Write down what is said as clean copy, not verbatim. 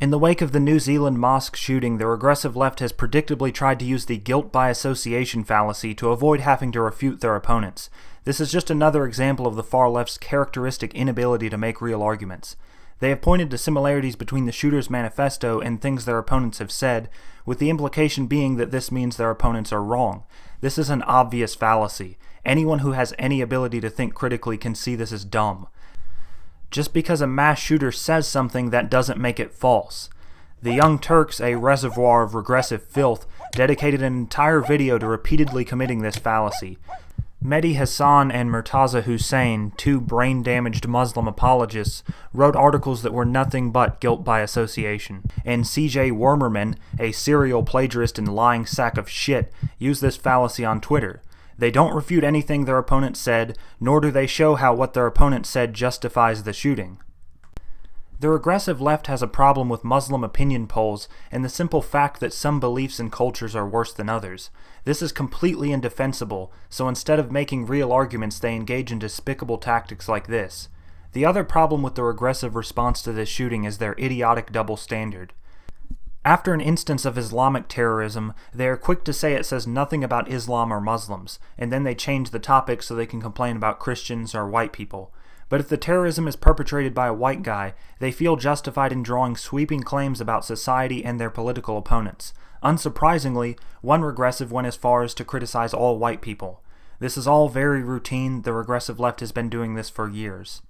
In the wake of the New Zealand mosque shooting, the regressive left has predictably tried to use the guilt by association fallacy to avoid having to refute their opponents. This is just another example of the far left's characteristic inability to make real arguments. They have pointed to similarities between the shooter's manifesto and things their opponents have said, with the implication being that this means their opponents are wrong. This is an obvious fallacy. Anyone who has any ability to think critically can see this as dumb. Just because a mass shooter says something, that doesn't make it false. The Young Turks, a reservoir of regressive filth, dedicated an entire video to repeatedly committing this fallacy. Mehdi, Hasan, and Murtaza Hussain, two brain-damaged Muslim apologists, wrote articles that were nothing but guilt by association. And C.J. Wormerman, a serial plagiarist and lying sack of shit, used this fallacy on Twitter. They don't refute anything their opponent said, nor do they show how what their opponent said justifies the shooting. The regressive left has a problem with Muslim opinion polls and the simple fact that some beliefs and cultures are worse than others. This is completely indefensible, so instead of making real arguments, they engage in despicable tactics like this. The other problem with the regressive response to this shooting is their idiotic double standard. After an instance of Islamic terrorism, they are quick to say it says nothing about Islam or Muslims, and then they change the topic so they can complain about Christians or white people. But if the terrorism is perpetrated by a white guy, they feel justified in drawing sweeping claims about society and their political opponents. Unsurprisingly, one regressive went as far as to criticize all white people. This is all very routine. The regressive left has been doing this for years.